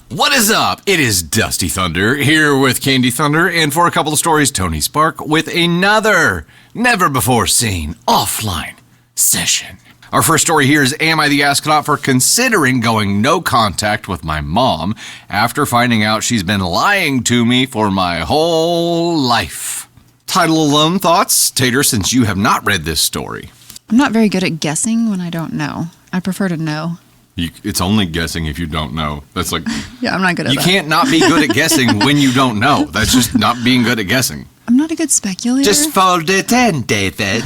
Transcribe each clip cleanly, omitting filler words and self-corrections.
What is up? It is Dusty Thunder here with Candy Thunder, and for a couple of stories, Tony Spark with another never-before-seen offline session. Our first story here is, am I the astronaut for considering going no contact with my mom after finding out she's been lying to me for my whole life? Title alone, thoughts? Tater, since you have not read this story. I'm not very good at guessing when I don't know. I prefer to know. It's only guessing if you don't know. That's like... Yeah, I'm not good at that. You can't not be good at guessing when you don't know. That's just not being good at guessing. I'm not a good speculator. Just fold it in, David.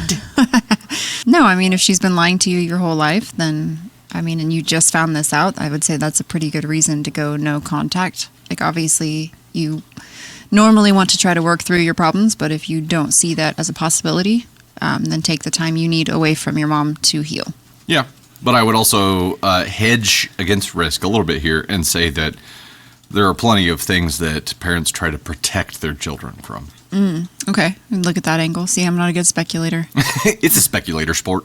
No, I mean, if she's been lying to you your whole life, then, I mean, and you just found this out, I would say that's a pretty good reason to go no contact. Like, obviously, you normally want to try to work through your problems, but if you don't see that as a possibility, then take the time you need away from your mom to heal. Yeah. But I would also hedge against risk a little bit here and say that there are plenty of things that parents try to protect their children from. Okay. Look at that angle. See, I'm not a good speculator. It's a speculator sport.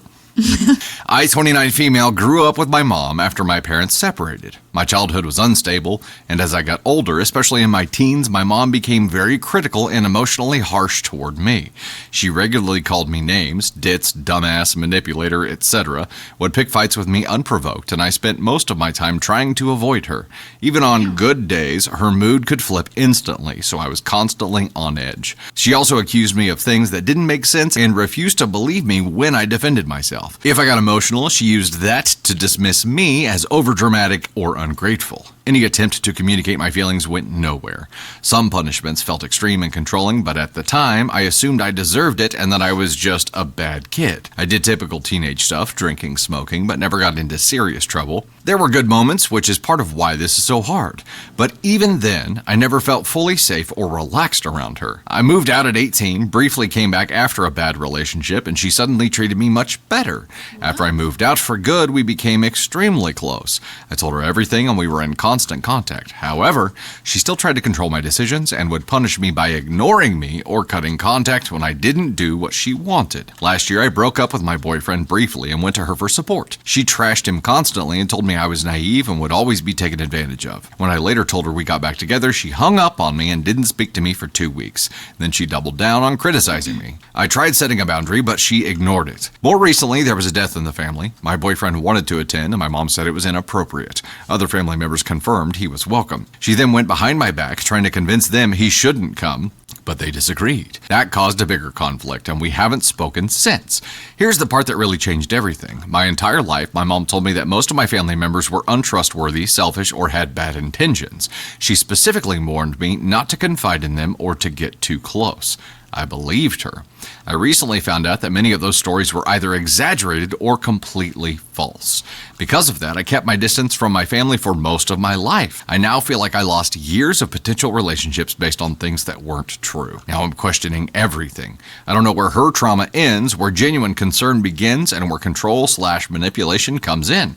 I, 29 female, grew up with my mom after my parents separated. My childhood was unstable, and as I got older, especially in my teens, my mom became very critical and emotionally harsh toward me. She regularly called me names, ditz, dumbass, manipulator, etc., would pick fights with me unprovoked, and I spent most of my time trying to avoid her. Even on good days, her mood could flip instantly, so I was constantly on edge. She also accused me of things that didn't make sense and refused to believe me when I defended myself. If I got emotional, she used that to dismiss me as overdramatic or ungrateful. Any attempt to communicate my feelings went nowhere. Some punishments felt extreme and controlling, but at the time, I assumed I deserved it and that I was just a bad kid. I did typical teenage stuff, drinking, smoking, but never got into serious trouble. There were good moments, which is part of why this is so hard. But even then, I never felt fully safe or relaxed around her. I moved out at 18, briefly came back after a bad relationship, and she suddenly treated me much better. After I moved out for good, we became extremely close. I told her everything and we were in constant contact. However, she still tried to control my decisions and would punish me by ignoring me or cutting contact when I didn't do what she wanted. Last year, I broke up with my boyfriend briefly and went to her for support. She trashed him constantly and told me I was naive and would always be taken advantage of. When I later told her we got back together, she hung up on me and didn't speak to me for 2 weeks. Then she doubled down on criticizing me. I tried setting a boundary, but she ignored it. More recently, there was a death in the family. My boyfriend wanted to attend, and my mom said it was inappropriate. Other family members confirmed he was welcome. She then went behind my back, trying to convince them he shouldn't come, but they disagreed. That caused a bigger conflict, and we haven't spoken since. Here's the part that really changed everything. My entire life, my mom told me that most of my family members were untrustworthy, selfish, or had bad intentions. She specifically warned me not to confide in them or to get too close. I believed her. I recently found out that many of those stories were either exaggerated or completely false. Because of that, I kept my distance from my family for most of my life. I now feel like I lost years of potential relationships based on things that weren't true. Now I'm questioning everything. I don't know where her trauma ends, where genuine concern begins, and where control/manipulation comes in.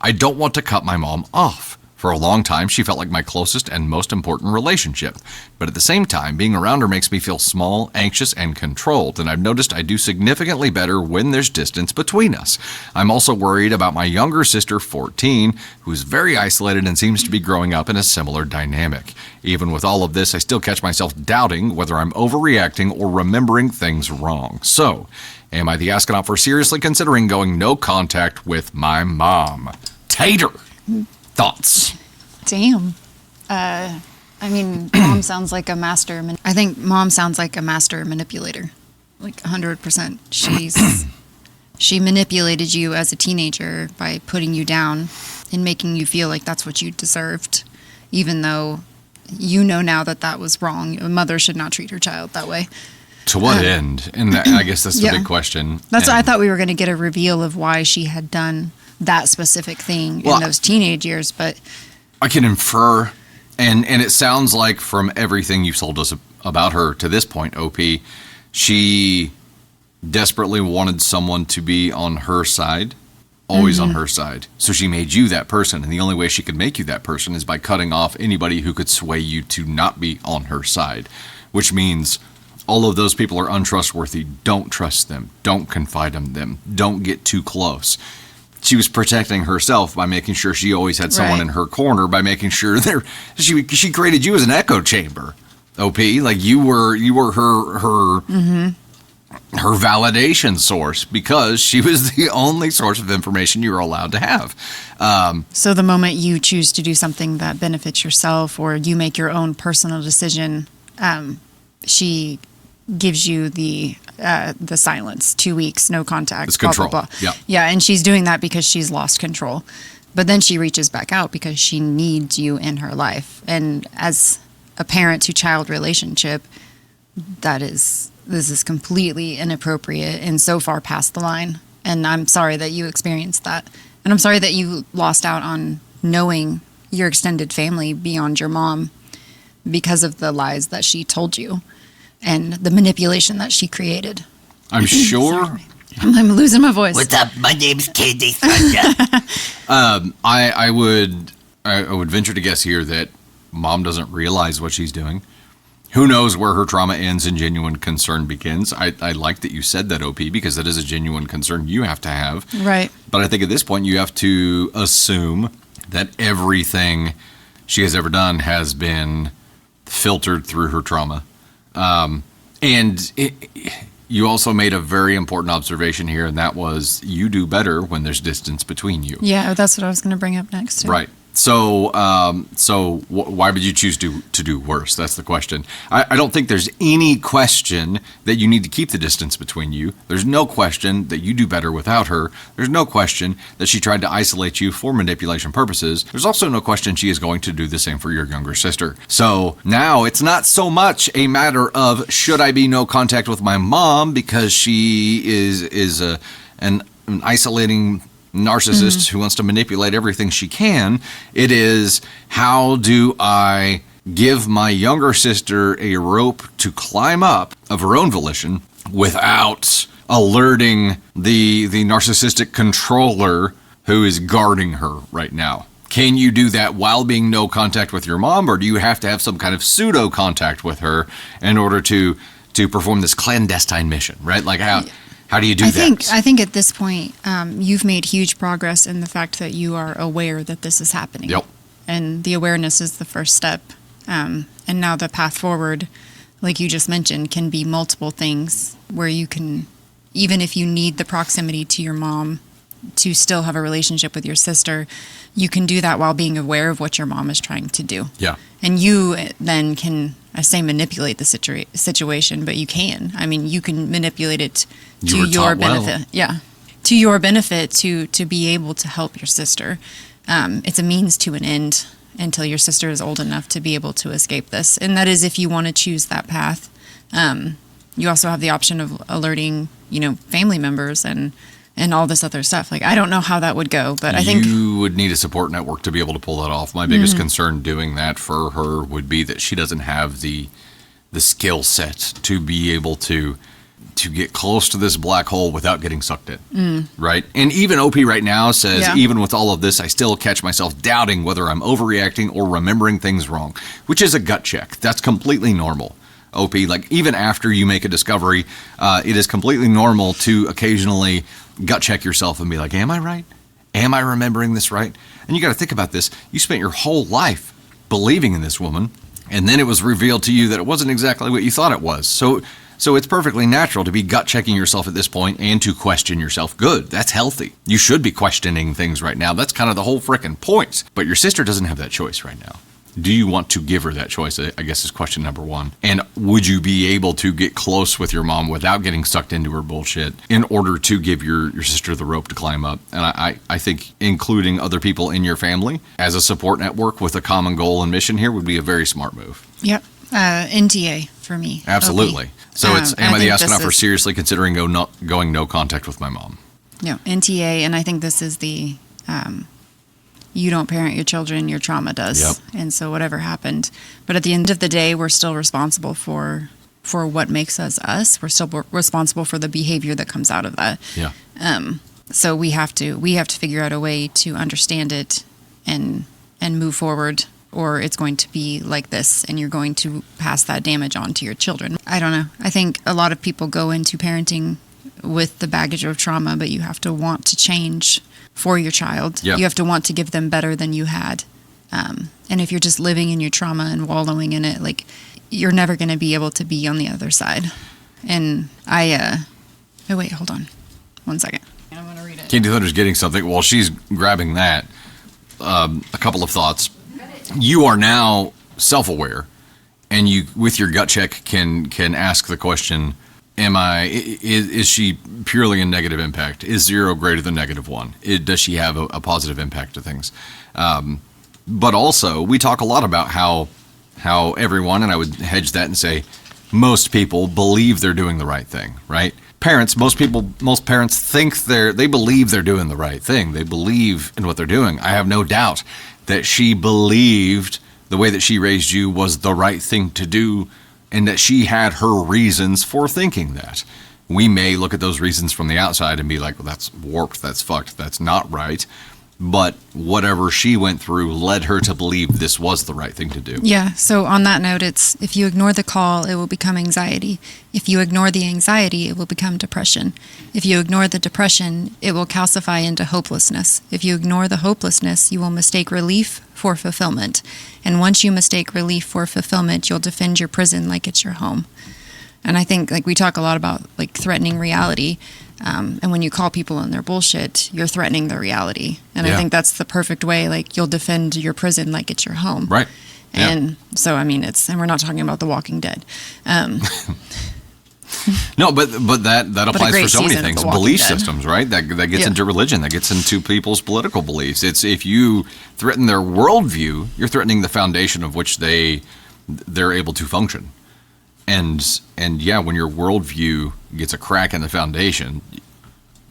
I don't want to cut my mom off. For a long time, she felt like my closest and most important relationship. But at the same time, being around her makes me feel small, anxious, and controlled, and I've noticed I do significantly better when there's distance between us. I'm also worried about my younger sister, 14, who's very isolated and seems to be growing up in a similar dynamic. Even with all of this, I still catch myself doubting whether I'm overreacting or remembering things wrong. So, am I the astronaut for seriously considering going no contact with my mom? Tater! Thoughts? Damn. I mean, mom sounds like a master. I think mom sounds like a master manipulator. Like 100%. She manipulated you as a teenager by putting you down and making you feel like that's what you deserved, even though you know now that that was wrong. A mother should not treat her child that way. To what end? And I guess that's the big question. That's why I thought we were going to get a reveal of why she had done that specific thing in those teenage years, but I can infer, and it sounds like from everything you've told us about her to this point, OP, she desperately wanted someone to be on her side, always on her side. So she made you that person, and the only way she could make you that person is by cutting off anybody who could sway you to not be on her side, which means all of those people are untrustworthy. Don't trust them. Don't confide in them. Don't get too close. she was protecting herself by making sure she always had someone Right. in her corner, by making sure she created you as an echo chamber. OP, like you were her validation source, because she was the only source of information you were allowed to have. So the moment you choose to do something that benefits yourself, or you make your own personal decision, she gives you the silence, 2 weeks, no contact. It's control. Yeah. Yeah, and she's doing that because she's lost control. But then she reaches back out because she needs you in her life. And as a parent to child relationship, this is completely inappropriate and so far past the line. And I'm sorry that you experienced that. And I'm sorry that you lost out on knowing your extended family beyond your mom because of the lies that she told you and the manipulation that she created. I'm sure. I'm losing my voice. What's up? My name's Candy Thunder. I would venture to guess here that mom doesn't realize what she's doing. Who knows where her trauma ends and genuine concern begins? I like that you said that, OP, because that is a genuine concern you have to have. Right. But I think at this point you have to assume that everything she has ever done has been filtered through her trauma. You also made a very important observation here, and that was you do better when there's distance between you. Yeah, that's what I was going to bring up next. Too. Right. So, why would you choose to do worse? That's the question. I don't think there's any question that you need to keep the distance between you. There's no question that you do better without her. There's no question that she tried to isolate you for manipulation purposes. There's also no question she is going to do the same for your younger sister. So now it's not so much a matter of should I be no contact with my mom because she is an isolating narcissist who wants to manipulate everything she can. It is, how do I give my younger sister a rope to climb up of her own volition without alerting the narcissistic controller who is guarding her right now? Can you do that while being no contact with your mom, or do you have to have some kind of pseudo contact with her in order to perform this clandestine mission, right? Like how do you do that? I think at this point, you've made huge progress in the fact that you are aware that this is happening. Yep. And the awareness is the first step. And now the path forward, like you just mentioned, can be multiple things where you can, even if you need the proximity to your mom to still have a relationship with your sister, you can do that while being aware of what your mom is trying to do. Yeah. And you then can, I say manipulate the situation, but you can. I mean, you can manipulate it to your benefit. Well. Yeah. To your benefit to be able to help your sister. It's a means to an end until your sister is old enough to be able to escape this. And that is if you want to choose that path. You also have the option of alerting, family members and all this other stuff. Like, I don't know how that would go, but I think you would need a support network to be able to pull that off. My biggest concern doing that for her would be that she doesn't have the skill set to be able to get close to this black hole without getting sucked in. Right? And even OP right now says, even with all of this, I still catch myself doubting whether I'm overreacting or remembering things wrong, which is a gut check. That's completely normal. OP, like even after you make a discovery, it is completely normal to occasionally gut check yourself and be like, am I right? Am I remembering this right? And you got to think about this. You spent your whole life believing in this woman, and then it was revealed to you that it wasn't exactly what you thought it was. So it's perfectly natural to be gut checking yourself at this point and to question yourself. Good. That's healthy. You should be questioning things right now. That's kind of the whole frickin' point. But your sister doesn't have that choice right now. Do you want to give her that choice? I guess is question number one. And would you be able to get close with your mom without getting sucked into her bullshit in order to give your sister the rope to climb up? And I think including other people in your family as a support network with a common goal and mission here would be a very smart move. Yep. NTA for me. Absolutely. Okay. So it's, am I the astronaut for is, seriously considering going no contact with my mom? No, NTA, and I think this is the... you don't parent your children, your trauma does. Yep. And so whatever happened. But at the end of the day, we're still responsible for what makes us us. We're still responsible for the behavior that comes out of that. Yeah. So we have to figure out a way to understand it and move forward, or it's going to be like this and you're going to pass that damage on to your children. I don't know. I think a lot of people go into parenting with the baggage of trauma, but you have to want to change for your child. Yeah. You have to want to give them better than you had. And if you're just living in your trauma and wallowing in it, like, you're never going to be able to be on the other side. And oh wait, hold on 1 second. I'm going to read it. Candy Thunder's getting something. While she's grabbing that, a couple of thoughts. You are now self-aware, and you, with your gut check, can ask the question, is she purely a negative impact? Is 0 greater than -1? Does she have a positive impact to things? But also, we talk a lot about how everyone, and I would hedge that and say most people believe they're doing the right thing, right? Parents, most parents think they believe they're doing the right thing. They believe in what they're doing. I have no doubt that she believed the way that she raised you was the right thing to do, and that she had her reasons for thinking that. We may look at those reasons from the outside and be like, well, that's warped, that's fucked, that's not right. But whatever she went through led her to believe this was the right thing to do. Yeah. So on that note, it's, if you ignore the call, it will become anxiety. If you ignore the anxiety, it will become depression. If you ignore the depression, it will calcify into hopelessness. If you ignore the hopelessness, you will mistake relief for fulfillment. And once you mistake relief for fulfillment, you'll defend your prison like it's your home. And I think, like, we talk a lot about, like, threatening reality. And when you call people on their bullshit, you're threatening their reality. And Yeah. I think that's the perfect way. Like, you'll defend your prison like it's your home. Right. Yeah. And so, I mean, and we're not talking about The Walking Dead. No, but that applies great for so many season of things. The Walking Belief Dead. systems, right? That gets Yeah. into religion. That gets into people's political beliefs. It's, if you threaten their worldview, you're threatening the foundation of which they're able to function. And yeah, when your worldview gets a crack in the foundation,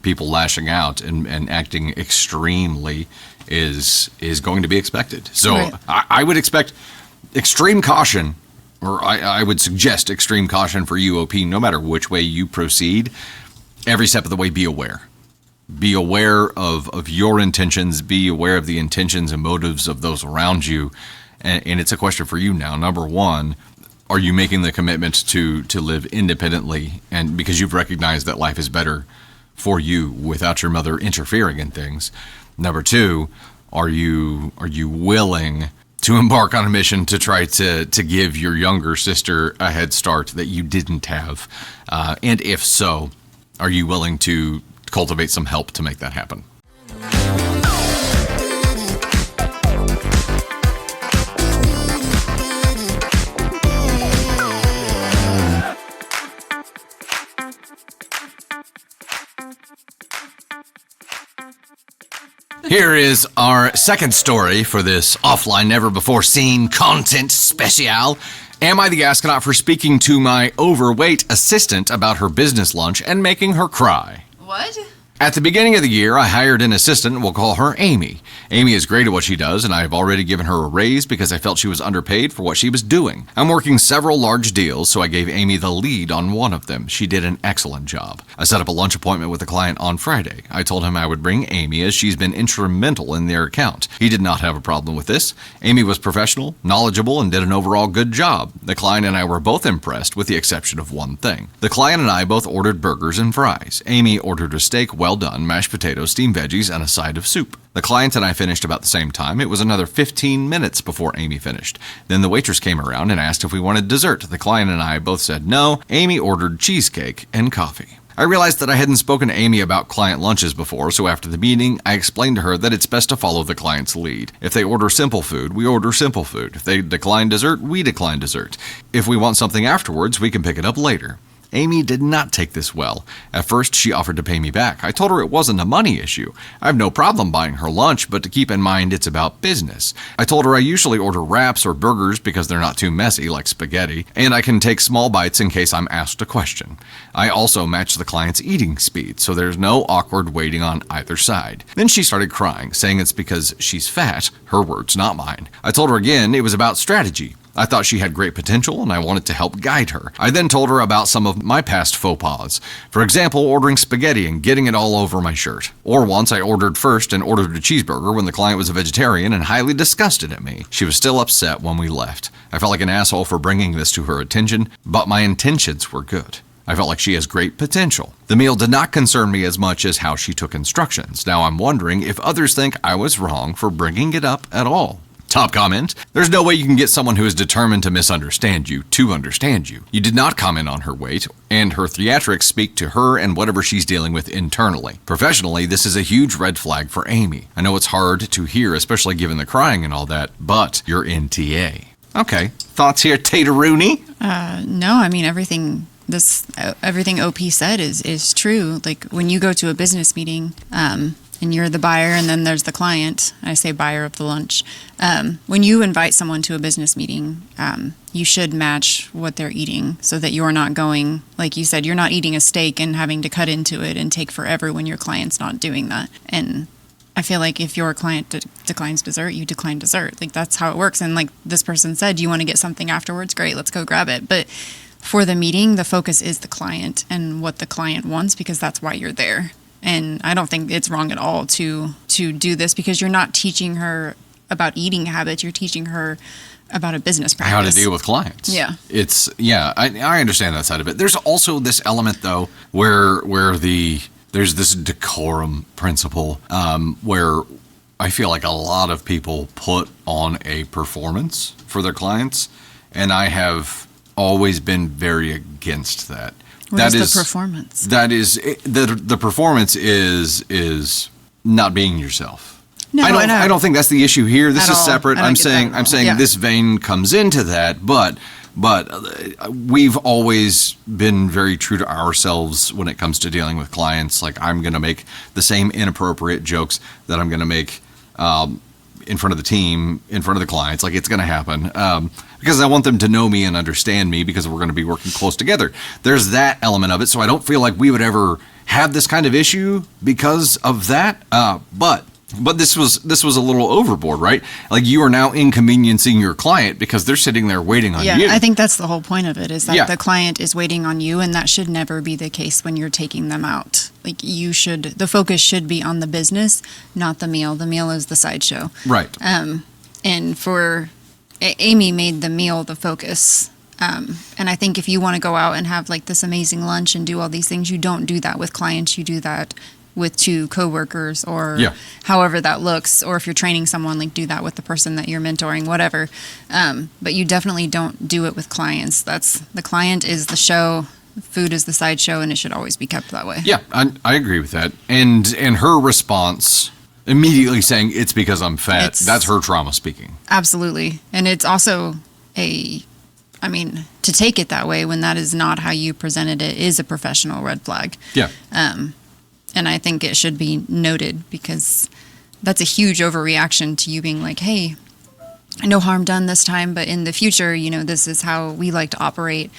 people lashing out and acting extremely is going to be expected. So Right. I would expect extreme caution, or I would suggest extreme caution for you, OP, no matter which way you proceed. Every step of the way, be aware. Be aware of your intentions. Be aware of the intentions and motives of those around you. And it's a question for you now. Number one, are you making the commitment to live independently, and because you've recognized that life is better for you without your mother interfering in things? Number two, are you willing to embark on a mission to try to give your younger sister a head start that you didn't have? And if so, are you willing to cultivate some help to make that happen? Here is our second story for this offline, never-before-seen content special. Am I the astronaut for speaking to my overweight assistant about her business lunch and making her cry? What? At the beginning of the year, I hired an assistant. We'll call her Amy. Amy is great at what she does, and I have already given her a raise because I felt she was underpaid for what she was doing. I'm working several large deals, so I gave Amy the lead on one of them. She did an excellent job. I set up a lunch appointment with a client on Friday. I told him I would bring Amy as she's been instrumental in their account. He did not have a problem with this. Amy was professional, knowledgeable, and did an overall good job. The client and I were both impressed, with the exception of one thing. The client and I both ordered burgers and fries. Amy ordered a steak well done, mashed potatoes, steamed veggies, and a side of soup. The client and I finished about the same time. It was another 15 minutes before Amy finished. Then the waitress came around and asked if we wanted dessert. The client and I both said no. Amy ordered cheesecake and coffee. I realized that I hadn't spoken to Amy about client lunches before, so after the meeting, I explained to her that it's best to follow the client's lead. If they order simple food, we order simple food. If they decline dessert, we decline dessert. If we want something afterwards, we can pick it up later. Amy did not take this well. At first, she offered to pay me back. I told her it wasn't a money issue. I have no problem buying her lunch, but to keep in mind it's about business. I told her I usually order wraps or burgers because they're not too messy like spaghetti, and I can take small bites in case I'm asked a question. I also match the client's eating speed, so there's no awkward waiting on either side. Then she started crying, saying it's because she's fat, her words, not mine. I told her again it was about strategy. I thought she had great potential and I wanted to help guide her. I then told her about some of my past faux pas. For example, ordering spaghetti and getting it all over my shirt. Or once I ordered first and ordered a cheeseburger when the client was a vegetarian and highly disgusted at me. She was still upset when we left. I felt like an asshole for bringing this to her attention, but my intentions were good. I felt like she has great potential. The meal did not concern me as much as how she took instructions. Now I'm wondering if others think I was wrong for bringing it up at all. Top comment: there's no way you can get someone who is determined to misunderstand you to understand you. You did not comment on her weight, and her theatrics speak to her and whatever she's dealing with internally. Professionally, this is a huge red flag for Amy. I know it's hard to hear, especially given the crying and all that, but you're in TA. Okay, thoughts here, Tater Rooney? No, I mean, everything OP said is true. Like, when you go to a business meeting, and you're the buyer, and then there's the client. I say buyer of the lunch. When you invite someone to a business meeting, you should match what they're eating so that you're not going, like you said, you're not eating a steak and having to cut into it and take forever when your client's not doing that. And I feel like if your client declines dessert, you decline dessert. Like, that's how it works. And like this person said, do you want to get something afterwards? Great, let's go grab it. But for the meeting, the focus is the client and what the client wants, because that's why you're there. And I don't think it's wrong at all to do this, because you're not teaching her about eating habits. You're teaching her about a business practice. How to deal with clients. Yeah. I understand that side of it. There's also this element, though, where there's this decorum principle, where I feel like a lot of people put on a performance for their clients, and I have always been very against that. What is the performance? That is the performance is not being yourself. No, I don't think that's the issue here. This At is all. separate. I'm saying Yeah. this vein comes into that, but we've always been very true to ourselves when it comes to dealing with clients. Like, I'm going to make the same inappropriate jokes that I'm going to make in front of the team, in front of the clients. Like, it's going to happen. Because I want them to know me and understand me, because we're going to be working close together. There's that element of it, so I don't feel like we would ever have this kind of issue because of that. But this was a little overboard, right? Like, you are now inconveniencing your client because they're sitting there waiting on you. Yeah, I think that's the whole point of it, is that Yeah. the client is waiting on you, and that should never be the case when you're taking them out. Like, the focus should be on the business, not the meal. The meal is the sideshow. Right. And for Amy made the meal the focus. And I think if you want to go out and have like this amazing lunch and do all these things, you don't do that with clients. You do that with two coworkers, or however that looks. Or if you're training someone, like, do that with the person that you're mentoring, whatever. But you definitely don't do it with clients. The client is the show. Food is the sideshow, and it should always be kept that way. Yeah, I agree with that. And her response, immediately saying it's because I'm fat, that's her trauma speaking. Absolutely. And it's also to take it that way when that is not how you presented it is a professional red flag. Yeah. And I think it should be noted, because that's a huge overreaction to you being like, hey, no harm done this time, but in the future, this is how we like to operate,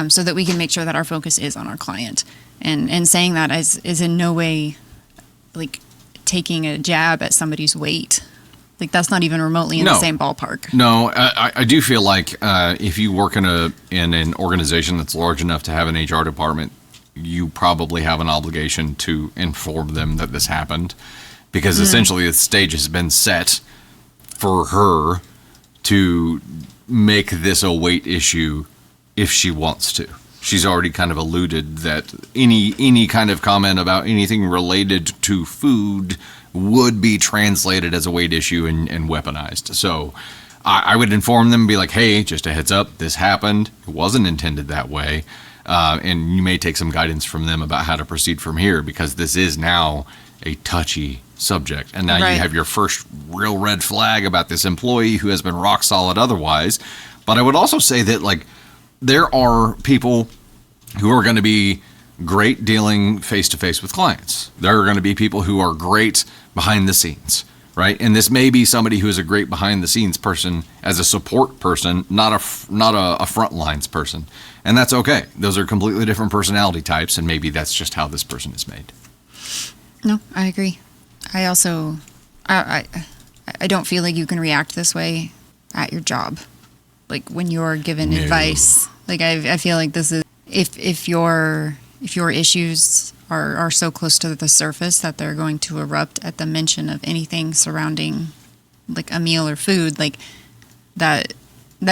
so that we can make sure that our focus is on our client. And saying that is in no way like taking a jab at somebody's weight. Like, that's not even remotely in the same ballpark. No, I do feel like if you work in an organization that's large enough to have an HR department, you probably have an obligation to inform them that this happened, because essentially the stage has been set for her to make this a weight issue if she wants to. She's already kind of alluded that any kind of comment about anything related to food would be translated as a weight issue and weaponized. So I would inform them and be like, hey, just a heads up, this happened. It wasn't intended that way. And you may take some guidance from them about how to proceed from here, because this is now a touchy subject. And now you have your first real red flag about this employee who has been rock solid otherwise. But I would also say that, like, there are people who are going to be great dealing face-to-face with clients. There are going to be people who are great behind the scenes, right? And this may be somebody who is a great behind-the-scenes person as a support person, not a front lines person. And that's okay. Those are completely different personality types, and maybe that's just how this person is made. No, I agree. I also, I don't feel like you can react this way at your job. Like, when you're given advice, like, I feel like this is, if your issues are so close to the surface that they're going to erupt at the mention of anything surrounding, like, a meal or food, like, that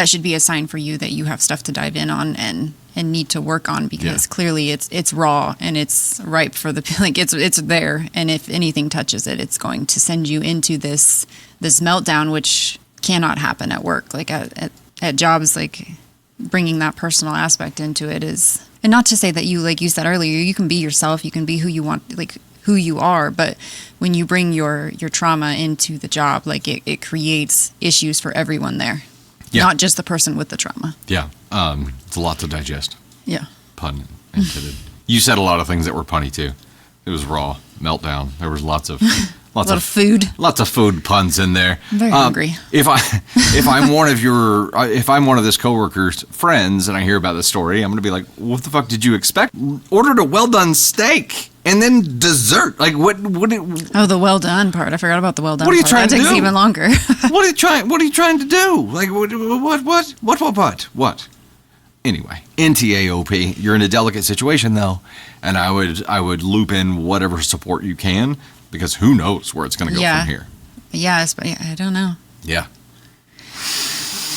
should be a sign for you that you have stuff to dive in on and and need to work on, because Yeah. clearly it's raw and it's ripe for the like it's there, and if anything touches it, it's going to send you into this meltdown, which cannot happen at work. Like at jobs, like bringing that personal aspect into it is, and not to say that you, like you said earlier, you can be yourself, you can be who you want, like who you are, but when you bring your trauma into the job, like it creates issues for everyone there. Yeah. Not just the person with the trauma. Yeah. It's a lot to digest. Yeah. Pun intended. You said a lot of things that were punny too. It was raw, meltdown. There was lots of A lot of food. lots of food puns in there. I'm very hungry. If I'm one of this coworker's friends and I hear about this story, I'm gonna be like, what the fuck did you expect? Ordered a well done steak and then dessert. Like what? Oh, the well done part. I forgot about the well done. What are you part. trying that to takes do? even longer. What are you trying to do? Like what? Anyway, NTAOP. You're in a delicate situation though, and I would loop in whatever support you can, because who knows where it's going to go Yeah. from here. Yes, but I don't know. Yeah,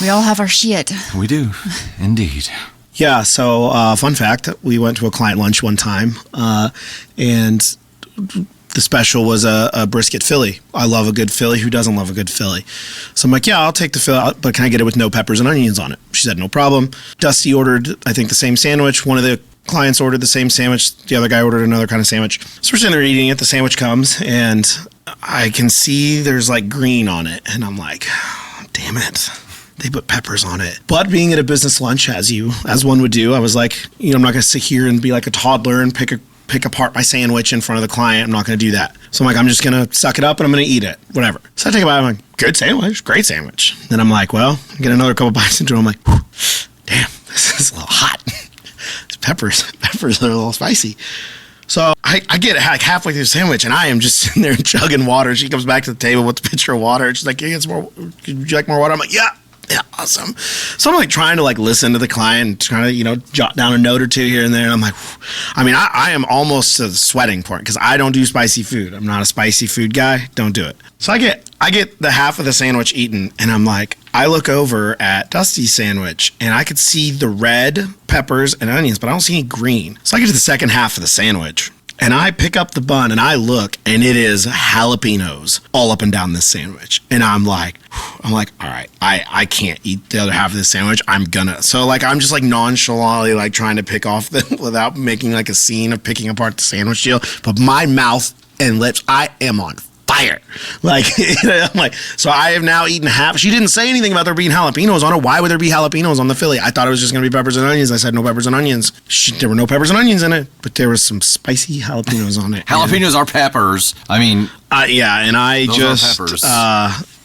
We all have our shit. we do, indeed. Yeah, so fun fact, we went to a client lunch one time, and the special was a brisket Philly. I love a good Philly. Who doesn't love a good Philly? So I'm like, yeah, I'll take the Philly, but can I get it with no peppers and onions on it? She said, no problem. Dusty ordered, I think, the same sandwich. One of the clients ordered the same sandwich. The other guy ordered another kind of sandwich. So we're sitting there eating it. The sandwich comes, and I can see there's like green on it. And I'm like, damn it. They put peppers on it. But being at a business lunch, as one would do, I was like, I'm not going to sit here and be like a toddler and pick apart my sandwich in front of the client. I'm not going to do that. So I'm like, I'm just going to suck it up and I'm going to eat it. Whatever. So I take a bite. I'm like, good sandwich. Great sandwich. Then I'm like, well, get another couple bites into it. I'm like, whew, damn, this is a little hot. Peppers are a little spicy. So I get like halfway through the sandwich and I am just sitting there chugging water. She comes back to the table with a pitcher of water. And she's like, would you like more water? I'm like, yeah, awesome. So I'm like trying to like listen to the client, trying to, jot down a note or two here and there. And I'm like, I am almost to the sweating point because I don't do spicy food. I'm not a spicy food guy. Don't do it. So I get the half of the sandwich eaten and I'm like, I look over at Dusty's sandwich and I could see the red peppers and onions, but I don't see any green. So I get to the second half of the sandwich and I pick up the bun and I look and it is jalapenos all up and down this sandwich. And I'm like, all right, I can't eat the other half of this sandwich. So like, I'm just like nonchalantly like trying to pick off them without making like a scene of picking apart the sandwich deal. But my mouth and lips, I am on fire. Like, I'm like, so I have now eaten half. She didn't say anything about there being jalapenos on it. Why would there be jalapenos on the Philly? I thought it was just going to be peppers and onions. I said no peppers and onions. There were no peppers and onions in it, but there was some spicy jalapenos on it. Jalapenos are peppers. I mean, yeah, and I those just, are peppers.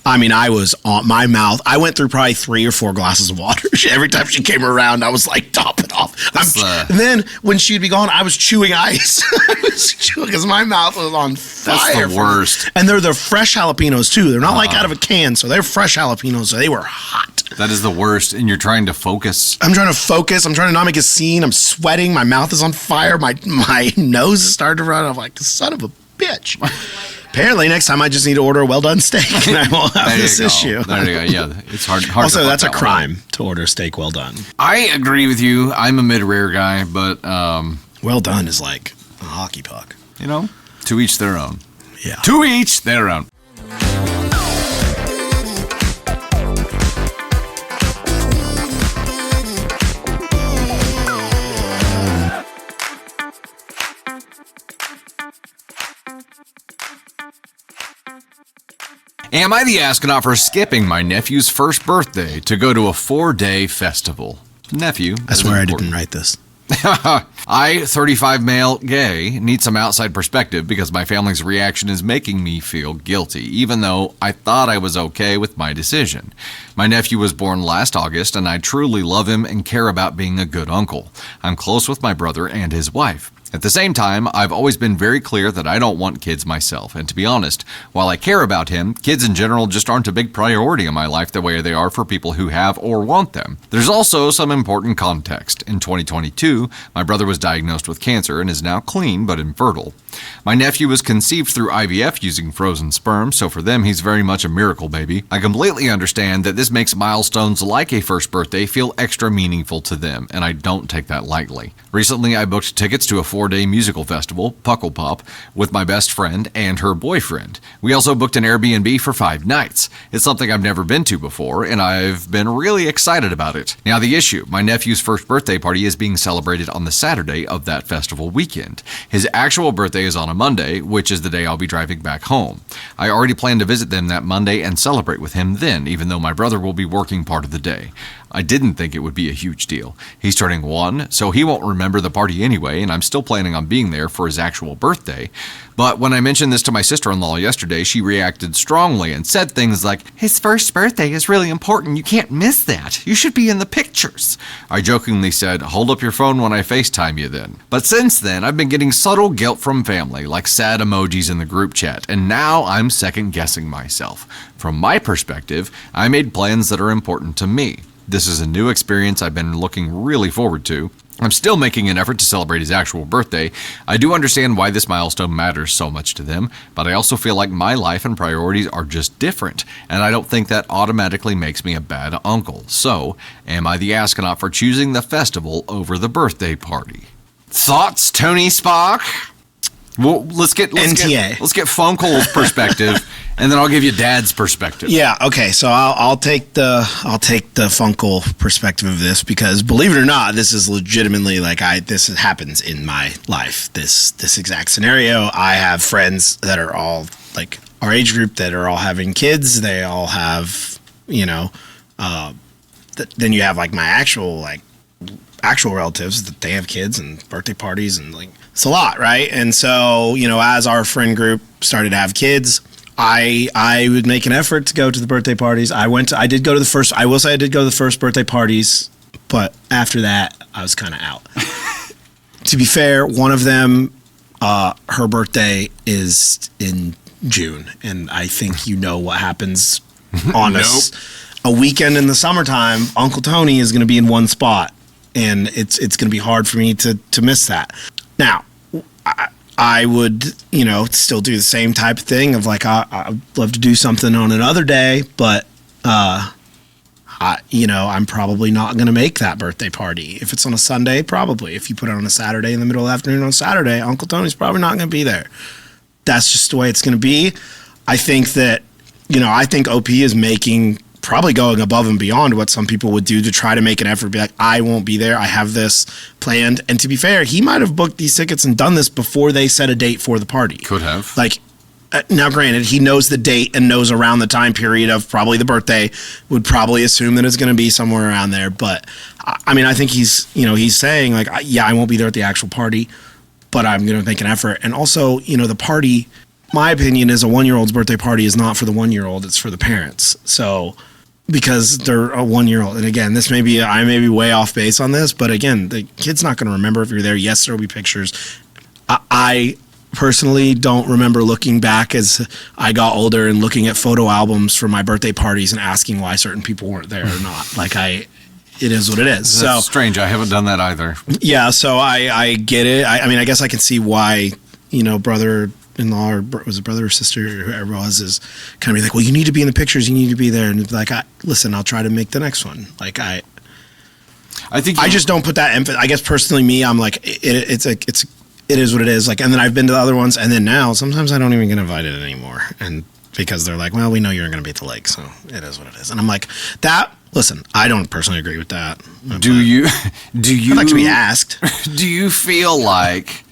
I was on my mouth. I went through probably 3 or 4 glasses of water. Every time she came around, I was like, top it off. And then when she'd be gone, I was chewing ice. I was chewing because my mouth was on fire. That's the worst. And they're the fresh jalapenos too. They're not like out of a can, so they're fresh jalapenos. So they were hot. That is the worst, and you're trying to focus. I'm trying to focus. I'm trying to not make a scene. I'm sweating. My mouth is on fire. My nose is starting to run. I'm like, son of a bitch. Apparently, next time I just need to order a well-done steak, and I won't have this issue. There you go. Yeah, it's hard. Also, to that's a fuck that crime one. to order a steak well done. I agree with you. I'm a mid-rare guy, but Well done is like a hockey puck. to each their own. Yeah. To each their own. Am I the astronaut for skipping my nephew's first birthday to go to a 4-day festival? Nephew. I swear I didn't write this. I, 35 male, gay, need some outside perspective because my family's reaction is making me feel guilty, even though I thought I was okay with my decision. My nephew was born last August, and I truly love him and care about being a good uncle. I'm close with my brother and his wife. At the same time, I've always been very clear that I don't want kids myself, and to be honest, while I care about him, kids in general just aren't a big priority in my life the way they are for people who have or want them. There's also some important context. In 2022, my brother was diagnosed with cancer and is now clean but infertile. My nephew was conceived through IVF using frozen sperm, so for them, he's very much a miracle baby. I completely understand that this makes milestones like a first birthday feel extra meaningful to them, and I don't take that lightly. Recently, I booked tickets to a 4-day musical festival, Puckle Pop, with my best friend and her boyfriend. We also booked an Airbnb for 5 nights. It's something I've never been to before, and I've been really excited about it. Now, the issue, my nephew's first birthday party is being celebrated on the Saturday of that festival weekend. His actual birthday is on a Monday, which is the day I'll be driving back home. I already plan to visit them that Monday and celebrate with him then, even though my brother will be working part of the day. I didn't think it would be a huge deal. He's turning 1, so he won't remember the party anyway, and I'm still planning on being there for his actual birthday. But when I mentioned this to my sister-in-law yesterday, she reacted strongly and said things like, "His first birthday is really important. You can't miss that. You should be in the pictures." I jokingly said, "Hold up your phone when I FaceTime you then." But since then, I've been getting subtle guilt from family, like sad emojis in the group chat, and now I'm second-guessing myself. From my perspective, I made plans that are important to me. This is a new experience I've been looking really forward to. I'm still making an effort to celebrate his actual birthday. I do understand why this milestone matters so much to them, but I also feel like my life and priorities are just different, and I don't think that automatically makes me a bad uncle. So, am I the astronaut for choosing the festival over the birthday party? Thoughts, Tony Spock? Well, let's get Funkel's perspective, and then I'll give you Dad's perspective. Yeah. Okay. So I'll take the Funkel perspective of this, because believe it or not, this is legitimately this happens in my life. This exact scenario. I have friends that are all like our age group that are all having kids. They all have, then you have like my actual relatives that they have kids and birthday parties, and like it's a lot, right? And so, as our friend group started to have kids, I would make an effort to go to the birthday parties. I did go to the first birthday parties, but after that, I was kind of out. To be fair, one of them, her birthday is in June, and I think what happens on a weekend in the summertime. Uncle Tony is going to be in one spot, and it's going to be hard for me to miss that. Now, I would, still do the same type of thing of like, I'd love to do something on another day, but, I'm probably not going to make that birthday party. If it's on a Sunday, probably. If you put it on a Saturday in the middle of the afternoon on Saturday, Uncle Tony's probably not going to be there. That's just the way it's going to be. I think that, I think OP is probably going above and beyond what some people would do to try to make an effort, be like, I won't be there, I have this planned. And to be fair, he might have booked these tickets and done this before they set a date for the party. Could have. Now granted, he knows the date and knows around the time period of probably the birthday, would probably assume that it's going to be somewhere around there. But I think he's saying like, yeah, I won't be there at the actual party, but I'm going to make an effort. And also, the party, my opinion is a 1-year-old's birthday party is not for the 1-year-old, it's for the parents. So, because they're a 1-year-old. And again, I may be way off base on this, but again, the kid's not going to remember if you're there. Yes, there will be pictures. I personally don't remember looking back as I got older and looking at photo albums for my birthday parties and asking why certain people weren't there or not. it is what it is. That's strange. I haven't done that either. Yeah, so I get it. I guess I can see why, brother-in-law, or was it brother or sister, or whoever it was, is kind of be like, well, you need to be in the pictures, you need to be there. And like, listen, I'll try to make the next one. Like, I just don't put that emphasis. I guess personally, me, I'm like, it is what it is. Like, and then I've been to the other ones, and then now sometimes I don't even get invited anymore, and because they're like, well, we know you're going to be at the lake, so it is what it is. And I'm like, listen, I don't personally agree with that. Do you? I'd like to be asked. Do you feel like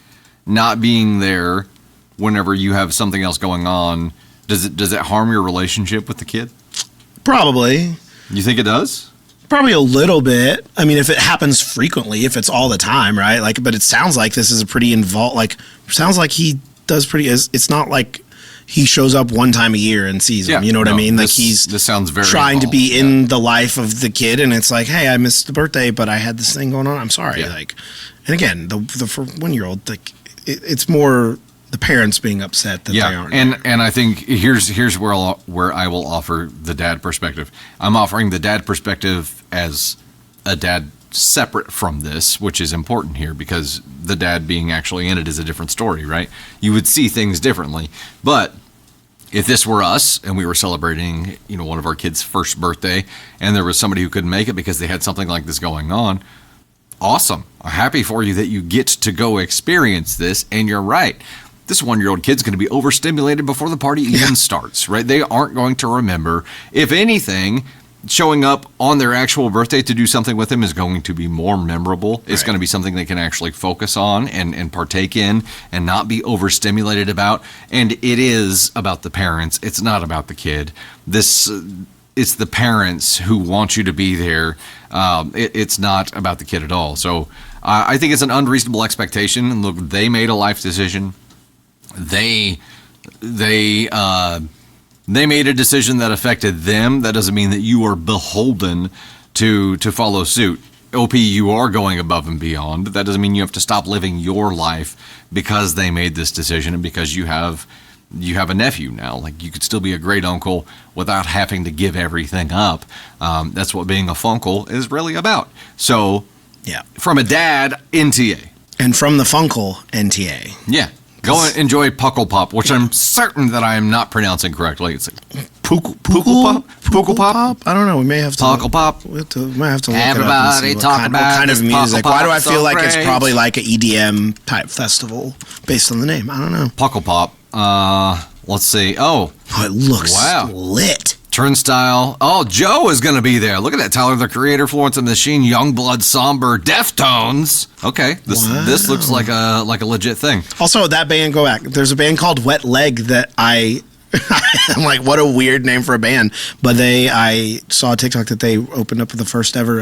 not being there whenever you have something else going on, does it harm your relationship with the kid? Probably. You think it does? Probably a little bit. I mean, if it happens frequently, if it's all the time, right? Like, but it sounds like this is a pretty involved. Sounds like he does pretty. It's not like he shows up one time a year and sees him. You know what I mean? Like this sounds very trying involved, to be in the life of the kid, and it's like, hey, I missed the birthday, but I had this thing going on. I'm sorry. Yeah. And again, the for 1-year-old, it's more the parents being upset that they aren't. And I think here's where I will offer the dad perspective. I'm offering the dad perspective as a dad separate from this, which is important here because the dad being actually in it is a different story, right? You would see things differently. But if this were us and we were celebrating, one of our kids' first birthday and there was somebody who couldn't make it because they had something like this going on, awesome. I'm happy for you that you get to go experience this. And you're right. This 1-year-old kid's going to be overstimulated before the party even starts, right? They aren't going to remember. If anything, showing up on their actual birthday to do something with them is going to be more memorable. It's going to be something they can actually focus on and partake in and not be overstimulated about. And it is about the parents. It's not about the kid. It's the parents who want you to be there. It's not about the kid at all. So I think it's an unreasonable expectation. And look, they made a life decision. They made a decision that affected them. That doesn't mean that you are beholden to follow suit. OP, you are going above and beyond. That doesn't mean you have to stop living your life because they made this decision and because you have a nephew now. Like, you could still be a great uncle without having to give everything up. That's what being a funkle is really about. So, yeah, from a dad, NTA. And from the funkle, NTA. Yeah. Go and enjoy Puckle Pop, which I'm certain that I am not pronouncing correctly. It's like Puckle Pop? I don't know. We may have to. Puckle Pop. We might have to look Everybody it up and see talk about what kind of music. Why do I feel like it's great. probably like an EDM type festival based on the name? I don't know. Puckle Pop. Let's see. Oh, it looks lit. Turnstile. Oh, Joe is going to be there. Look at that. Tyler, the Creator, Florence and the Machine, Youngblood, Somber, Deftones. Okay, this looks like a legit thing. Also, that band, go back. There's a band called Wet Leg that I'm like, what a weird name for a band. But I saw a TikTok that they opened up with the first ever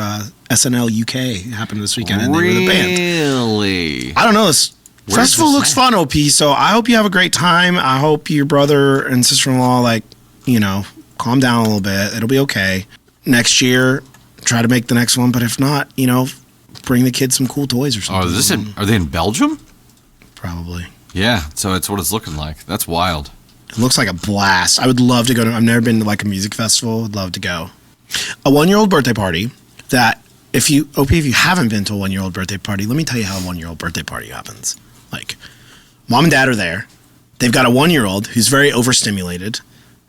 SNL UK. It happened this weekend, and they were the band. Really? I don't know. This festival looks fun, OP. So I hope you have a great time. I hope your brother and sister-in-law, calm down a little bit. It'll be okay. Next year, try to make the next one. But if not, bring the kids some cool toys or something. Are they in Belgium? Probably. Yeah, so it's what it's looking like. That's wild. It looks like a blast. I would love to go to. I've never been to a music festival. I'd love to go. A 1-year-old birthday party that if you haven't been to a 1-year-old birthday party, let me tell you how a 1-year-old birthday party happens. Mom and dad are there. They've got a 1-year-old who's very overstimulated.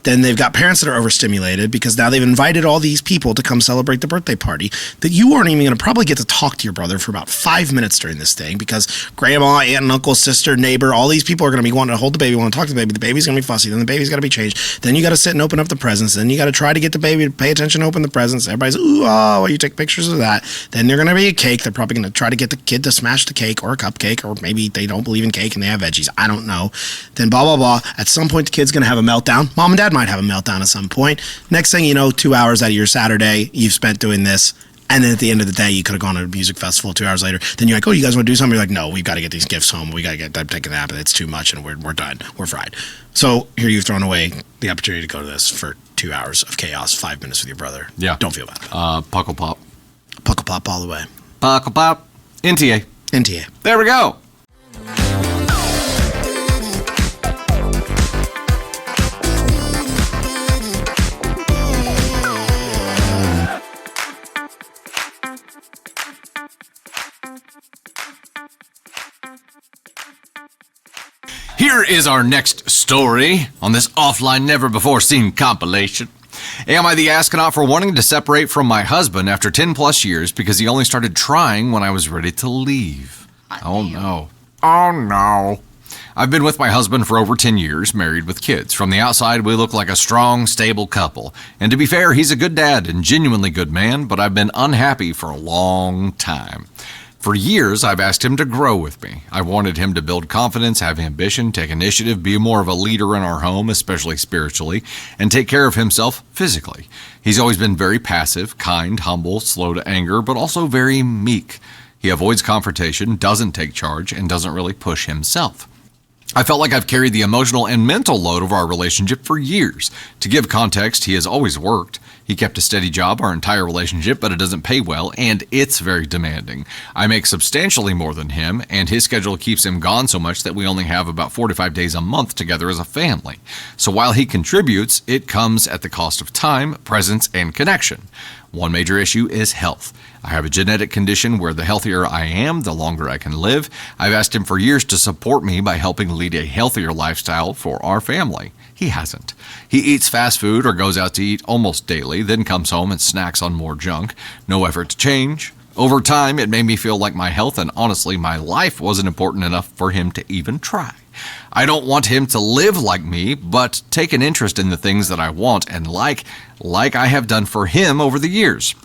Then they've got parents that are overstimulated because now they've invited all these people to come celebrate the birthday party that you aren't even going to probably get to talk to your brother for about 5 minutes during this thing because grandma, aunt and uncle, sister, neighbor, all these people are going to be wanting to hold the baby, want to talk to the baby. The baby's going to be fussy. Then the baby's got to be changed. Then you got to sit and open up the presents. Then you got to try to get the baby to pay attention, open the presents. Everybody's, ooh, oh, you take pictures of that. Then they're going to be a cake. They're probably going to try to get the kid to smash the cake or a cupcake, or maybe they don't believe in cake and they have veggies. I don't know. Then blah, blah, blah. At some point, the kid's going to have a meltdown. Mom and dad might have a meltdown at some point. Next thing you know, 2 hours out of your Saturday, you've spent doing this. And then at the end of the day, you could have gone to a music festival 2 hours later. Then you're like, oh, you guys want to do something? You're like, no, we've got to get these gifts home. We got to get them taken out. It's too much and we're done. We're fried. So here you've thrown away the opportunity to go to this for 2 hours of chaos, 5 minutes with your brother. Yeah. Don't feel bad. Puckle Pop. Puckle Pop all the way. Puckle Pop. NTA. NTA. There we go. Here is our next story on this offline never-before-seen compilation. Am I the astronaut for wanting to separate from my husband after 10 plus years because he only started trying when I was ready to leave? Oh no. Oh no. I've been with my husband for over 10 years, married with kids. From the outside, we look like a strong, stable couple. And to be fair, he's a good dad and genuinely good man, but I've been unhappy for a long time. For years, I've asked him to grow with me. I wanted him to build confidence, have ambition, take initiative, be more of a leader in our home, especially spiritually, and take care of himself physically. He's always been very passive, kind, humble, slow to anger, but also very meek. He avoids confrontation, doesn't take charge, and doesn't really push himself. I felt like I've carried the emotional and mental load of our relationship for years. To give context, he has always worked. He kept a steady job our entire relationship, but it doesn't pay well, and it's very demanding. I make substantially more than him, and his schedule keeps him gone so much that we only have about 4 to 5 days a month together as a family. So while he contributes, it comes at the cost of time, presence, and connection. One major issue is health. I have a genetic condition where the healthier I am, the longer I can live. I've asked him for years to support me by helping lead a healthier lifestyle for our family. He hasn't. He eats fast food or goes out to eat almost daily, then comes home and snacks on more junk. No effort to change. Over time, it made me feel like my health and honestly my life wasn't important enough for him to even try. I don't want him to live like me, but take an interest in the things that I want and like I have done for him over the years.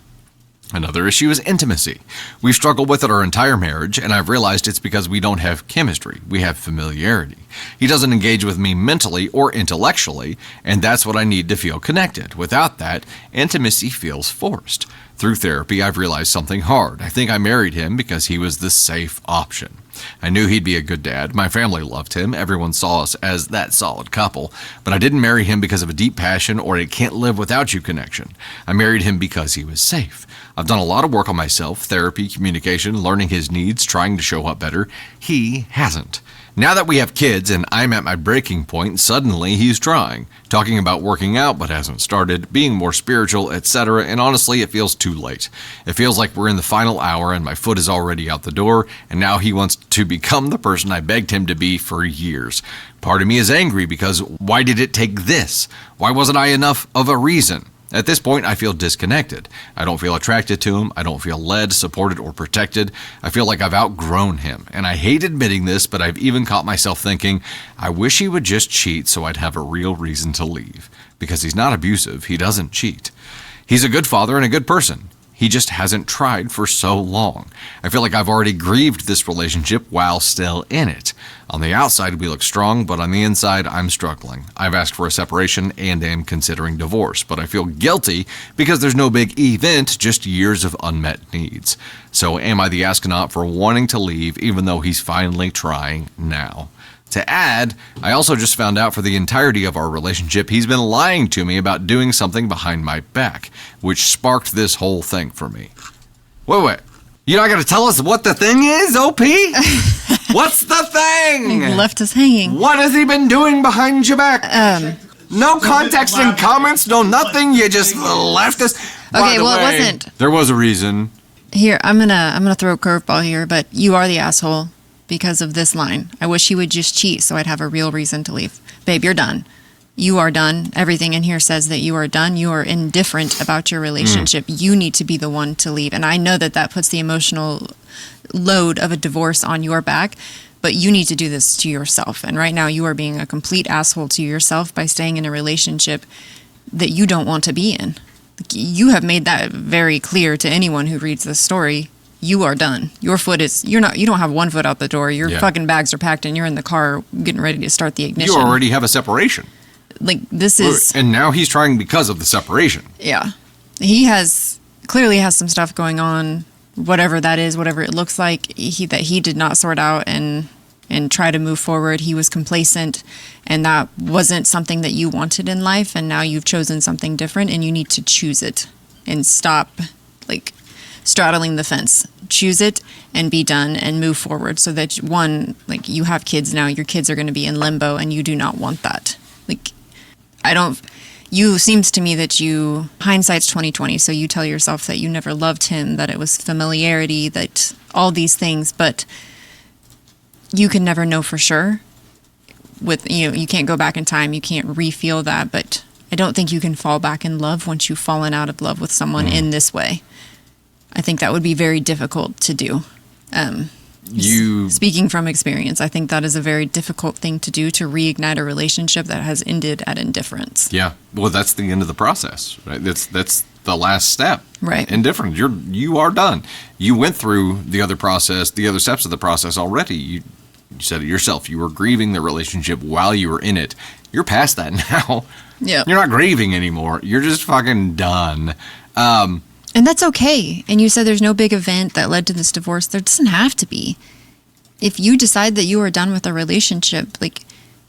Another issue is intimacy. We've struggled with it our entire marriage, and I've realized it's because we don't have chemistry. We have familiarity. He doesn't engage with me mentally or intellectually, and that's what I need to feel connected. Without that, intimacy feels forced. Through therapy, I've realized something hard. I think I married him because he was the safe option. I knew he'd be a good dad. My family loved him. Everyone saw us as that solid couple. But I didn't marry him because of a deep passion or a can't live without you connection. I married him because he was safe. I've done a lot of work on myself, therapy, communication, learning his needs, trying to show up better. He hasn't. Now that we have kids and I'm at my breaking point, suddenly he's trying, talking about working out but hasn't started, being more spiritual, etc. And honestly, it feels too late. It feels like we're in the final hour and my foot is already out the door, and now he wants to become the person I begged him to be for years. Part of me is angry because why did it take this? Why wasn't I enough of a reason? At this point, I feel disconnected. I don't feel attracted to him. I don't feel led, supported, or protected. I feel like I've outgrown him. And I hate admitting this, but I've even caught myself thinking, I wish he would just cheat so I'd have a real reason to leave. Because he's not abusive. He doesn't cheat. He's a good father and a good person. He just hasn't tried for so long. I feel like I've already grieved this relationship while still in it. On the outside, we look strong, but on the inside, I'm struggling. I've asked for a separation and am considering divorce, but I feel guilty because there's no big event, just years of unmet needs. So am I the astronaut for wanting to leave even though he's finally trying now? To add, I also just found out for the entirety of our relationship, he's been lying to me about doing something behind my back, which sparked this whole thing for me. Wait. You're not going to tell us what the thing is, OP? What's the thing? He left us hanging. What has he been doing behind your back? No context and comments, no nothing. You just left us. Okay, well, it wasn't. There was a reason. Here, I'm gonna throw a curveball here, but you are the asshole because of this line. I wish he would just cheat so I'd have a real reason to leave. Babe, you're done. You are done. Everything in here says that you are done. You are indifferent about your relationship. You need to be the one to leave. And I know that that puts the emotional load of a divorce on your back, but you need to do this to yourself. And right now you are being a complete asshole to yourself by staying in a relationship that you don't want to be in. You have made that very clear to anyone who reads this story. You are done. Your foot is, you don't have one foot out the door. Your fucking bags are packed and you're in the car getting ready to start the ignition. You already have a separation. Like, this is... And now he's trying because of the separation. Yeah. He clearly has some stuff going on, whatever that is, whatever it looks like, that he did not sort out and try to move forward. He was complacent, and that wasn't something that you wanted in life, and now you've chosen something different, and you need to choose it and stop, straddling the fence. Choose it and be done and move forward so that, one, you have kids now. Your kids are going to be in limbo, and you do not want that. Seems to me that hindsight's 20/20, so you tell yourself that you never loved him, that it was familiarity, that all these things, but you can never know for sure. You can't go back in time, you can't re-feel that, but I don't think you can fall back in love once you've fallen out of love with someone in this way. I think that would be very difficult to do. Speaking from experience, I think that is a very difficult thing to do, to reignite a relationship that has ended at indifference. Yeah, well, that's the end of the process, right? That's the last step. Right. Indifference. You are done. You went through the other steps of the process already. You said it yourself. You were grieving the relationship while you were in it. You're past that now. Yeah. You're not grieving anymore. You're just fucking done. And that's okay. And you said there's no big event that led to this divorce. There doesn't have to be. If you decide that you are done with a relationship,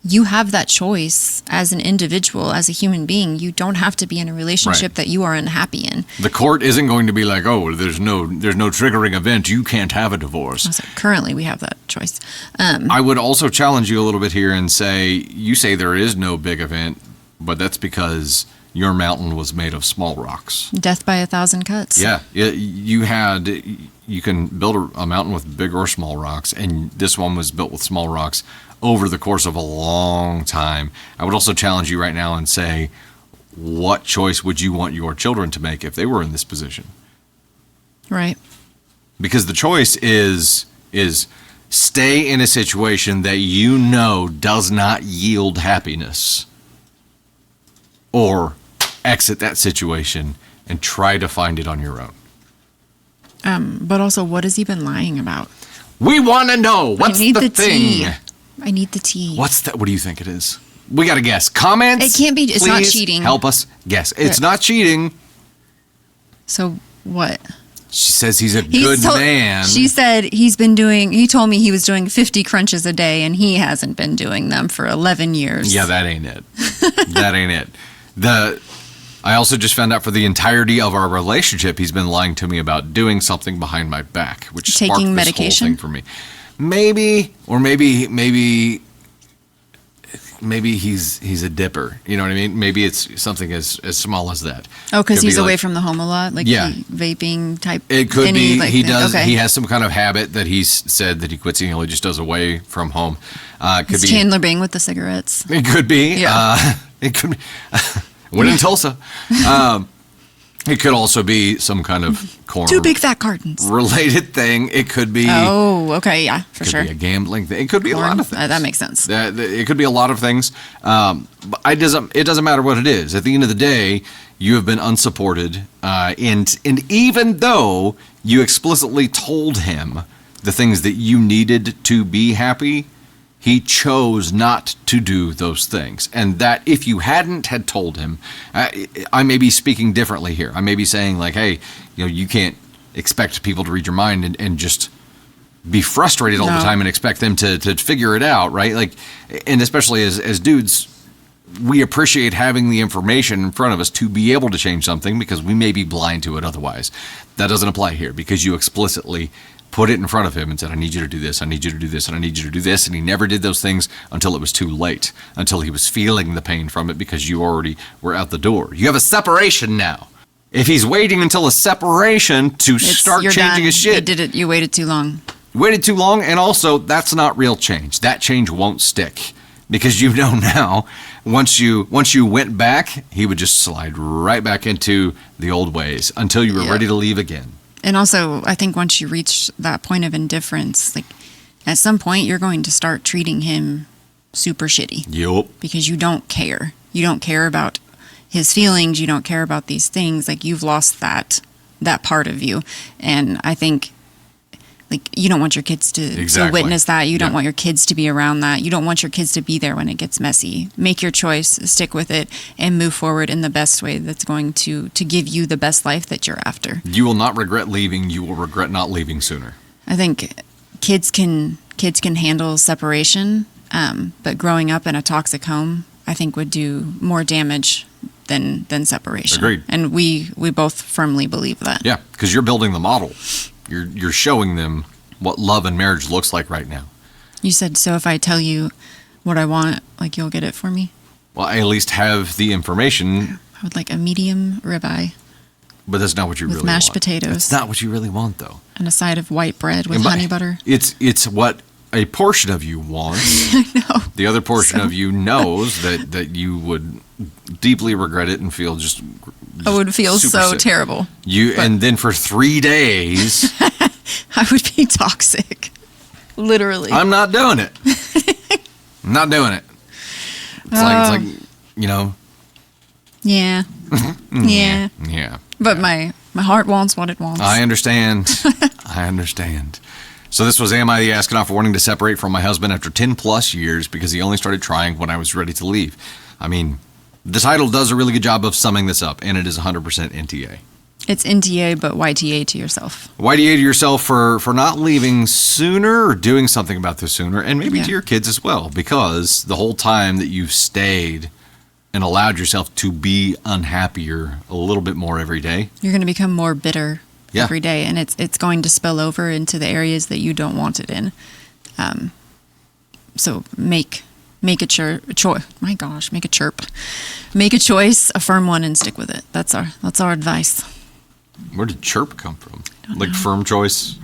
you have that choice as an individual, as a human being. You don't have to be in a relationship that you are unhappy in. The court isn't going to be like, oh, there's no triggering event. You can't have a divorce. Currently, we have that choice. I would also challenge you a little bit here and say, you say there is no big event, but that's because your mountain was made of small rocks. Death by 1,000 cuts. Yeah, you can build a mountain with big or small rocks, and this one was built with small rocks over the course of a long time. I would also challenge you right now and say, what choice would you want your children to make if they were in this position? Right. Because the choice is stay in a situation that you know does not yield happiness, or exit that situation and try to find it on your own. But also, what has he been lying about? We want to know. What's I need the thing? tea. I need the tea. What's that? What do you think it is? We got to guess. Comments? It can't be. It's not please cheating. Help us guess. It's not cheating. So what? She says he's a good man. She said he told me he was doing 50 crunches a day and he hasn't been doing them for 11 years. Yeah, that ain't it. That ain't it. I also just found out for the entirety of our relationship, he's been lying to me about doing something behind my back, which Taking sparked this medication? whole thing for me. Maybe he's a dipper. You know what I mean? Maybe it's something as small as that. Oh, because Could he's be away like- from the home a lot, like Yeah. vaping type. It could be like, he thing. does. Okay. He has some kind of habit that he's said that he quits. He only just does away from home. Could It's be Chandler Bing with the cigarettes. It could be. Yeah. It could be. When in Tulsa. It could also be some kind of corn 2 big fat cartons. related thing. It could be. Oh, okay, yeah, for Could sure. be a gambling thing. It could be a lot of things. That makes sense. It could be a lot of things. But it doesn't matter what it is. At the end of the day, you have been unsupported. And even though you explicitly told him the things that you needed to be happy, he chose not to do those things. And that if you hadn't had told him, I may be speaking differently here. I may be saying like, hey, you can't expect people to read your mind and just be frustrated all the No. time and expect them to figure it out, right? Like, and especially as dudes, we appreciate having the information in front of us to be able to change something because we may be blind to it otherwise. That doesn't apply here because you explicitly put it in front of him and said, I need you to do this, I need you to do this, and I need you to do this. And he never did those things until it was too late, until he was feeling the pain from it because you already were out the door. You have a separation now. If he's waiting until a separation to start You're changing done. his shit, You did it. You waited too long. waited too long, and also that's not real change. That change won't stick because you know now once you went back, he would just slide right back into the old ways until you were Yeah. ready to leave again. And also, I think once you reach that point of indifference, like at some point, you're going to start treating him super shitty Yup. because you don't care. You don't care about his feelings. You don't care about these things. Like you've lost that part of you. And I think like you don't want your kids to Exactly. witness that. You don't Yeah. want your kids to be around that. You don't want your kids to be there when it gets messy. Make your choice, stick with it, and move forward in the best way that's going to give you the best life that you're after. You will not regret leaving. You will regret not leaving sooner. I think kids can handle separation, but growing up in a toxic home, I think would do more damage than separation. Agreed. And we both firmly believe that. Yeah, because you're building the model. You're showing them what love and marriage looks like right now. You said, so if I tell you what I want, like you'll get it for me? Well, I at least have the information, I would like a medium ribeye but that's not what you with really mashed want. potatoes. That's not what you really want, though. and a side of white bread with And by- honey butter. It's what a portion of you wants. I know. The other portion So- of you knows that you would deeply regret it and feel just I would feel super so sick. terrible. And then for 3 days, I would be toxic. Literally. I'm not doing it. I'm not doing it. It's like yeah. Yeah. yeah. But my heart wants what it wants. I understand. I understand. So this was Am I the Astronaut for wanting to separate from my husband after 10 plus years because he only started trying when I was ready to leave. I mean, the title does a really good job of summing this up, and it is 100% NTA. It's NTA, but YTA to yourself. YDA to yourself for not leaving sooner or doing something about this sooner, and maybe Yeah. to your kids as well, because the whole time that you've stayed and allowed yourself to be unhappier a little bit more every day. You're going to become more bitter Yeah. every day, and it's going to spill over into the areas that you don't want it in. So make Make a choice. My gosh, make a chirp. Make a choice, a firm one, and stick with it. That's our advice. Where did chirp come from? Like know. firm choice?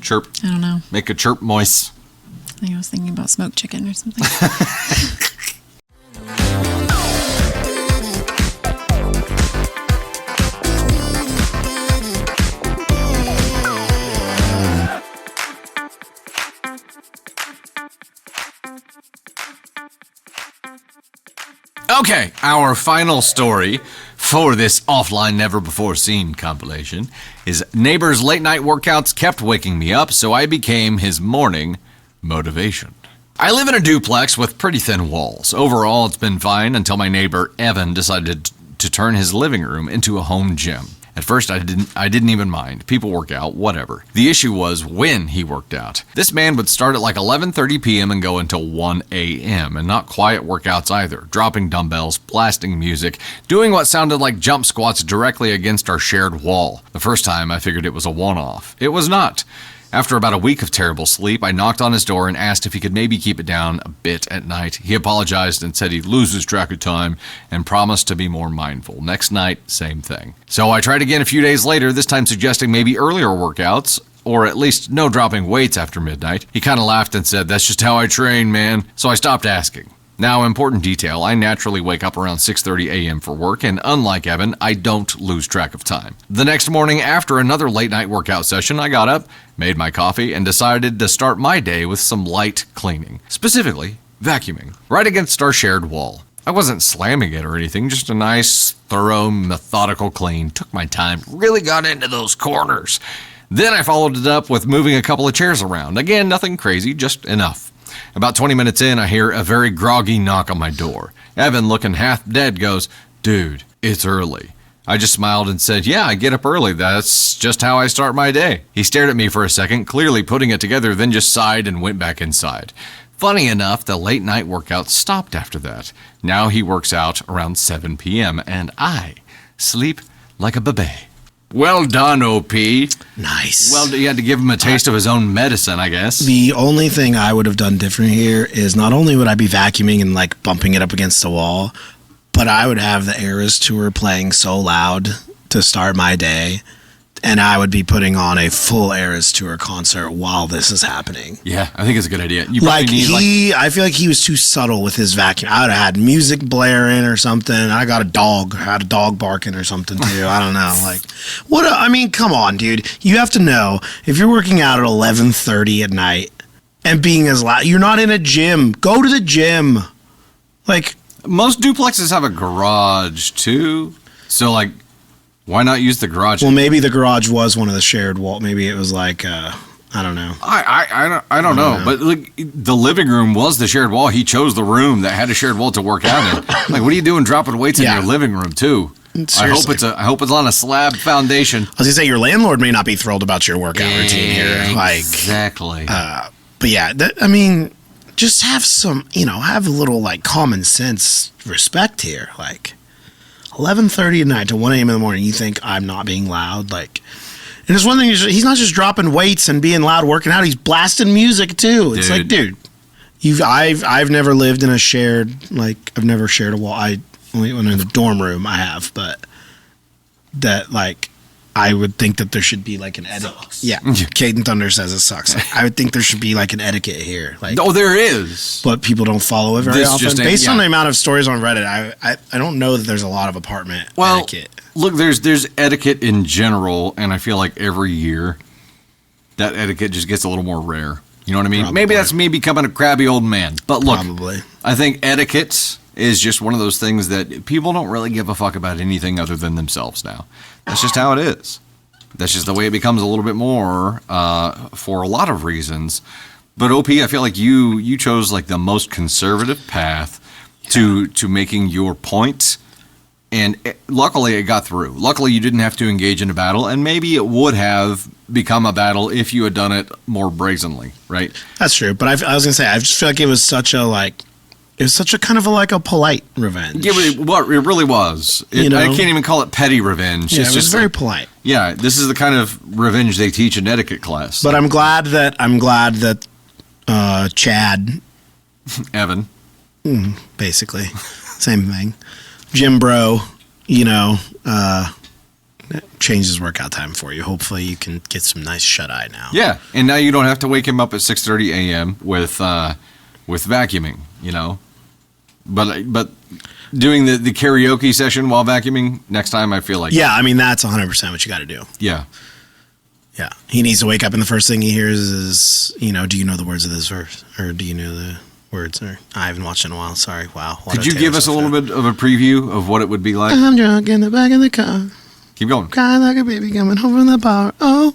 Chirp? I don't know. Make a chirp moist. I think I was thinking about smoked chicken or something. Okay, our final story for this offline never before seen compilation is neighbor's late night workouts kept waking me up, so I became his morning motivation. I live in a duplex with pretty thin walls. Overall, it's been fine until my neighbor Evan decided to turn his living room into a home gym. At first, I didn't even mind. People work out, whatever. The issue was when he worked out. This man would start at like 11:30 p.m. and go until 1 a.m. and not quiet workouts either. Dropping dumbbells, blasting music, doing what sounded like jump squats directly against our shared wall. The first time, I figured it was a one-off. It was not. After about a week of terrible sleep, I knocked on his door and asked if he could maybe keep it down a bit at night. He apologized and said he loses track of time and promised to be more mindful. Next night, same thing. So I tried again a few days later, this time suggesting maybe earlier workouts, or at least no dropping weights after midnight. He kind of laughed and said, "That's just how I train, man." So I stopped asking. Now, important detail, I naturally wake up around 6:30 a.m. for work, and unlike Evan, I don't lose track of time. The next morning, after another late-night workout session, I got up, made my coffee, and decided to start my day with some light cleaning. Specifically, vacuuming, right against our shared wall. I wasn't slamming it or anything, just a nice, thorough, methodical clean. Took my time, really got into those corners. Then I followed it up with moving a couple of chairs around. Again, nothing crazy, just enough. About 20 minutes in, I hear a very groggy knock on my door. Evan, looking half dead, goes, "Dude, it's early." I just smiled and said, "Yeah, I get up early. That's just how I start my day." He stared at me for a second, clearly putting it together, then just sighed and went back inside. Funny enough, the late night workout stopped after that. Now he works out around 7 p.m., and I sleep like a baby. Well done, OP. Nice. Well, you had to give him a taste of his own medicine, I guess. The only thing I would have done different here is not only would I be vacuuming and like bumping it up against the wall, but I would have the Eras Tour playing so loud to start my day, and I would be putting on a full Eras Tour concert while this is happening. Yeah, I think it's a good idea. You probably need I feel like he was too subtle with his vacuum. I would have had music blaring or something. I got a dog, had a dog barking or something too. I don't know. Like, I mean, come on, dude. You have to know if you're working out at 11:30 at night and being as loud. You're not in a gym. Go to the gym. Like, most duplexes have a garage too, so like, why not use the garage? well, maybe the garage was one of the shared wall. Maybe it was like, I don't know. I don't know, but like the living room was the shared wall. He chose the room that had a shared wall to work out in. Like, what are you doing dropping weights in your living room too? Seriously. I hope it's on a slab foundation. I was gonna say your landlord may not be thrilled about your workout routine here. Like, exactly. but yeah, I mean, just have some, have a little like common sense respect here. Like 11:30 at night to 1 a.m. in the morning, you think I'm not being loud? Like, and it's one thing, he's not just dropping weights and being loud working out, he's blasting music too. It's like, dude, I've never lived in a shared, like, I've never shared a wall. I only when in the dorm room I have, but that, like, I would think that there should be like an etiquette. Yeah, Caden Thunder says it sucks. I would think there should be like an etiquette here. Like, oh, there is, but people don't follow it very often. Based on the amount of stories on Reddit, I don't know that there's a lot of apartment etiquette. Look, there's etiquette in general, and I feel like every year that etiquette just gets a little more rare. You know what I mean? Probably. Maybe that's me becoming a crabby old man. But look, Probably. I think etiquette is just one of those things that people don't really give a fuck about anything other than themselves now. That's just how it is. That's just the way it becomes a little bit more for a lot of reasons. But OP, I feel like you chose like the most conservative path to making your point. And luckily it got through. Luckily you didn't have to engage in a battle, and maybe it would have become a battle if you had done it more brazenly, right? That's true. But I was going to say, I just feel like it was such a kind of a polite revenge. Yeah, it really was. I can't even call it petty revenge. Yeah, it's it was just very polite. Yeah, this is the kind of revenge they teach in etiquette class. But I'm glad that Chad, Evan, Basically, same thing. Gym bro, changes workout time for you. Hopefully, you can get some nice shut eye now. Yeah, and now you don't have to wake him up at 6:30 a.m. with vacuuming. But doing the karaoke session while vacuuming next time, I feel like Yeah, I mean that's 100% what you got to do. yeah. Yeah, he needs to wake up and the first thing he hears is, do you know the words of this verse, or do you know the words? Or I haven't watched it in a while. Sorry. Wow. Could you give us a little bit of a preview of what it would be like? I'm drunk in the back of the car, Keep going. crying like a baby coming home from the bar. Oh.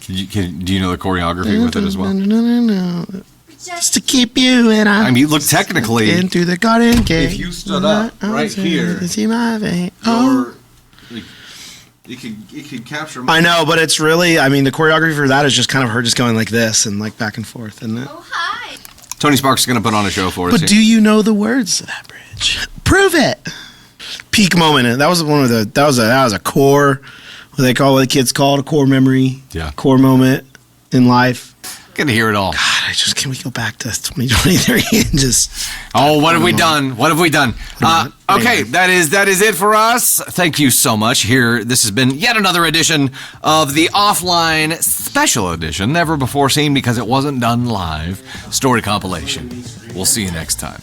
Do you know the choreography with it as well? No. Just to keep you and I. I mean, look, technically, into the garden gate. if you stood up right here, to see my vein. Oh. It could capture. I know, but it's really. I mean, the choreography for that is just kind of her just going like this and like back and forth, isn't it? Oh, hi. Tony Sparks is going to put on a show for us. But do you know the words to that bridge? Prove it. Peak moment. That was one of the. That was a core. What the kids call it, a core memory. Yeah. Core moment in life. Gonna hear it all. God, can we go back to 2023 and just? Oh, what have we done? What have we done? Okay, that is it for us. Thank you so much. This has been yet another edition of the offline special edition, never before seen because it wasn't done live, story compilation. We'll see you next time.